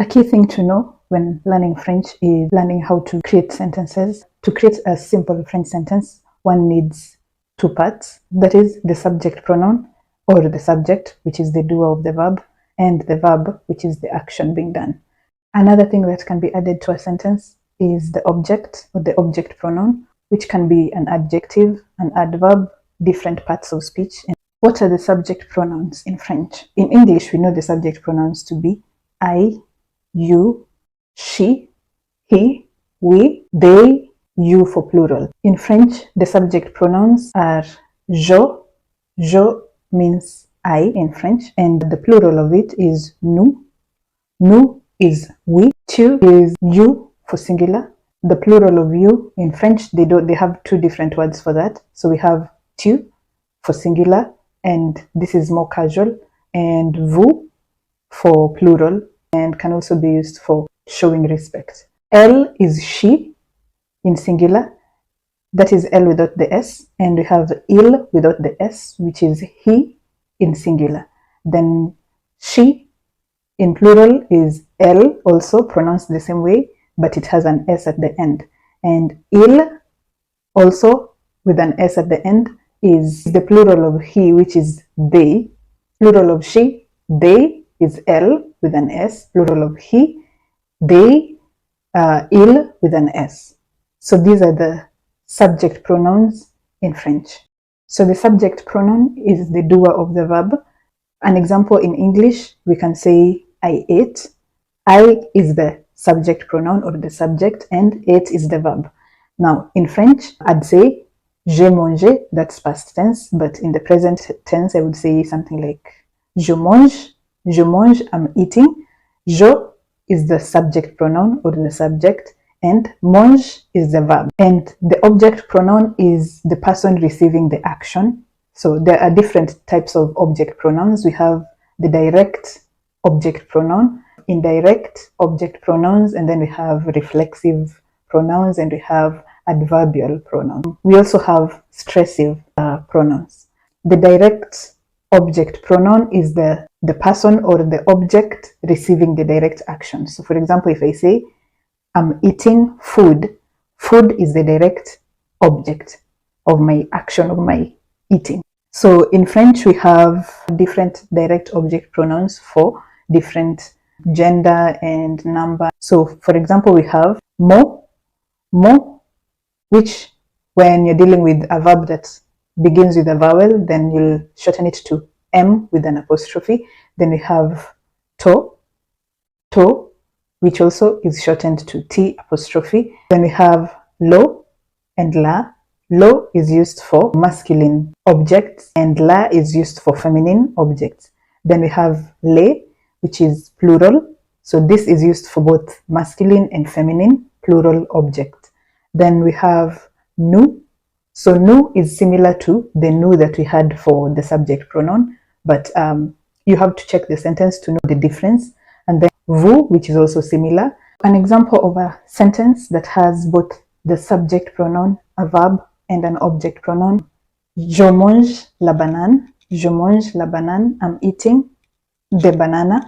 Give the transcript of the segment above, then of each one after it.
A key thing to know when learning French is learning how to create sentences. To create a simple French sentence, one needs two parts. That is the subject pronoun, or the subject, which is the doer of the verb, and the verb, which is the action being done. Another thing that can be added to a sentence is the object, or the object pronoun, which can be an adjective, an adverb, different parts of speech. And what are the subject pronouns in French? In English, we know the subject pronouns to be I, you, she, he, we, they, you for plural. In French, the subject pronouns are je. Je means I in French, and the plural of it is nous. Nous is we. Tu is you for singular. The plural of you in French, they have two different words for that. So we have tu for singular, and this is more casual, and vous for plural, and can also be used for showing respect. Elle is she in singular, that is L without the S, and we have il without the S, which is he in singular. Then she in plural is elle, also pronounced the same way, but it has an S at the end. And il, also with an S at the end, is the plural of he, which is they. Plural of she, they, is L with an S. Plural of he, they, il with an S. So these are the subject pronouns in French. So the subject pronoun is the doer of the verb. An example in English, we can say I ate. I is the subject pronoun or the subject, and ate is the verb. Now in French, I'd say j'ai mangé, that's past tense, but in the present tense, I would say something like je mange, I'm eating. Je is the subject pronoun or the subject, and mange is the verb. And the object pronoun is the person receiving the action. So there are different types of object pronouns. We have the direct object pronoun, indirect object pronouns, and then we have reflexive pronouns, and we have adverbial pronouns. We also have stressive pronouns. The direct object pronoun is the person or the object receiving the direct action. So for example, if I say I'm eating food, food is the direct object of my action, of my eating. So in French, we have different direct object pronouns for different gender and number. So for example, we have mo, which when you're dealing with a verb that begins with a vowel, then you'll shorten it to M with an apostrophe. Then we have to, which also is shortened to T apostrophe. Then we have lo and la. Lo is used for masculine objects, and la is used for feminine objects. Then we have le, which is plural. So this is used for both masculine and feminine plural objects. Then we have nous. So nous is similar to the nous that we had for the subject pronoun, but you have to check the sentence to know the difference. And then vous, which is also similar. An example of a sentence that has both the subject pronoun, a verb, and an object pronoun. Je mange la banane. Je mange la banane. I'm eating the banana.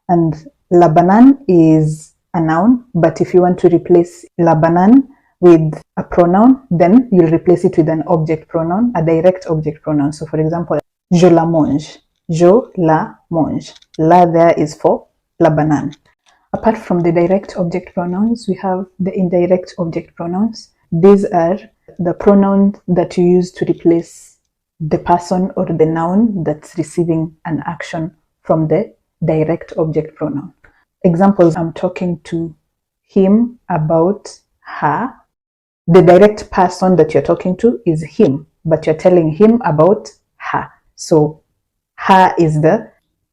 And la banane is a noun, but if you want to replace la banane with a pronoun, then you'll replace it with an object pronoun, a direct object pronoun. So for example, je la mange. Je la mange. La there is for la banane. Apart from the direct object pronouns, we have the indirect object pronouns. These are the pronouns that you use to replace the person or the noun that's receiving an action from the direct object pronoun. Examples, I'm talking to him about her. The direct person that you're talking to is him, but you're telling him about her. So her is the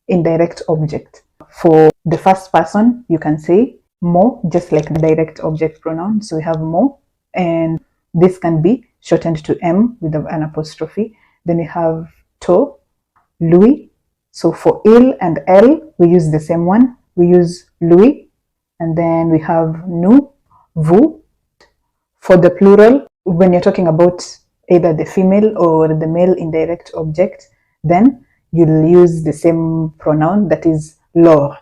indirect object. For the first person, you can say mo, just like the direct object pronoun. So we have mo, and this can be shortened to M with an apostrophe. Then we have to, lui. So for il and elle, we use the same one. We use lui. And then we have nous, vous. For the plural, when you're talking about either the female or the male indirect object, then you'll use the same pronoun, that is leur.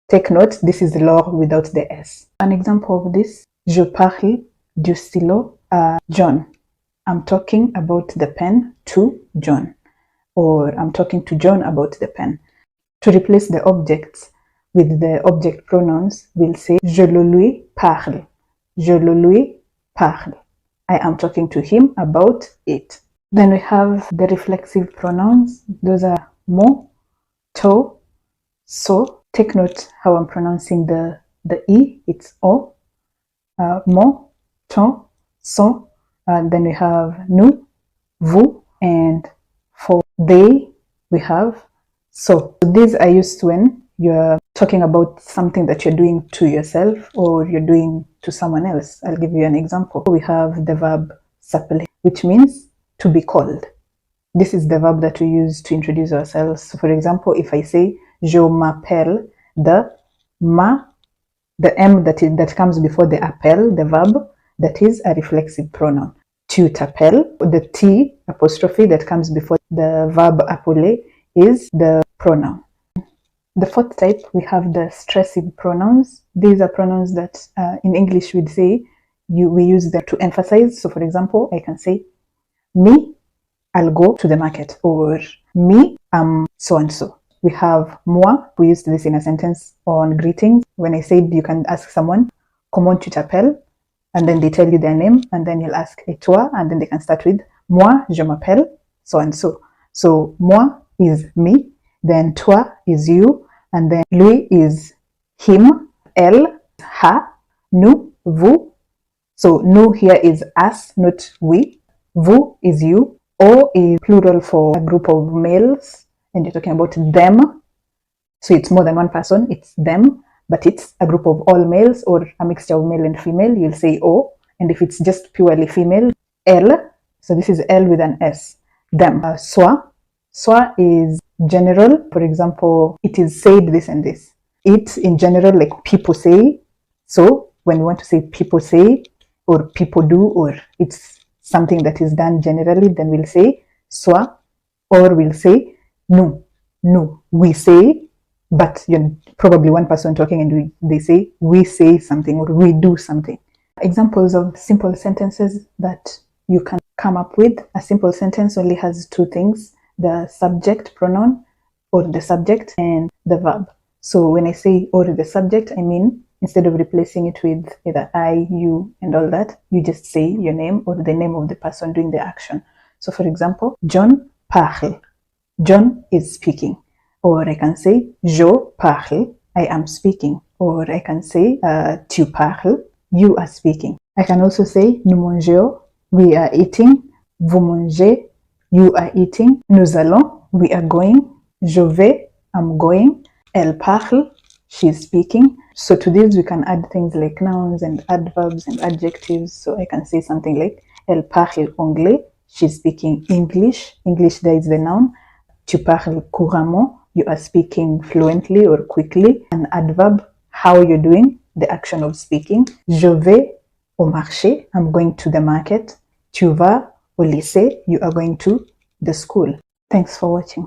Take note, this is Laure without the S. An example of this, je parle du stylo à John. I'm talking about the pen to John. Or I'm talking to John about the pen. To replace the objects with the object pronouns, we'll say je le lui parle. Je le lui parle. I am talking to him about it. Then we have the reflexive pronouns. Those are mo, to, so. Take note how I'm pronouncing the E. It's o. Mo, to, so. Then we have nous, vous, and for they, we have so. These are used when you're talking about something that you're doing to yourself or you're doing to someone else. I'll give you an example. We have the verb s'appeler, which means to be called. This is the verb that we use to introduce ourselves. So for example, if I say je m'appelle, the M that comes before the appel, the verb, that is a reflexive pronoun. Tu t'appelles, the T apostrophe that comes before the verb appeler is the pronoun. The fourth type, we have the stressive pronouns. These are pronouns that in English we'd say we use them to emphasize. So for example, I can say me, I'll go to the market, or me, I'm so and so. We have moi. We used this in a sentence on greetings. When I said you can ask someone, comment tu t'appelles? And then they tell you their name, and then you'll ask et toi, and then they can start with moi, je m'appelle, so and so. So moi is me, then toi is you, and then lui is him, elle, her, nous, vous. So nous here is us, not we. Vous is you. O is plural for a group of males, and you're talking about them. So it's more than one person, it's them, but it's a group of all males or a mixture of male and female, you'll say O. And if it's just purely female, elle. So this is L with an S. Them. Soi. Soi is general. For example, it is said this and this. It in general, like people say. So when we want to say people say or people do, or it's something that is done generally, then we'll say soi, or we'll say nous. Nous. We say, but you're probably one person talking and they say we say something or we do something. Examples of simple sentences that you can come up with. A simple sentence only has two things: the subject pronoun or the subject and the verb. So when I say or the subject, I mean instead of replacing it with either I, you, and all that, you just say your name or the name of the person doing the action. So for example, John parle. John is speaking. Or I can say je parle, I am speaking. Or I can say tu parles, you are speaking. I can also say nous mangeons, we are eating. Vous mangez, you are eating. Nous allons, we are going. Je vais, I'm going. Elle parle, she is speaking. So to this we can add things like nouns and adverbs and adjectives. So I can say something like elle parle anglais, she's speaking English. English, there is the noun. Tu parles couramment, you are speaking fluently or quickly. An adverb, how you're doing, the action of speaking. Je vais au marché, I'm going to the market. Tu vas au lycée, you are going to the school. Thanks for watching.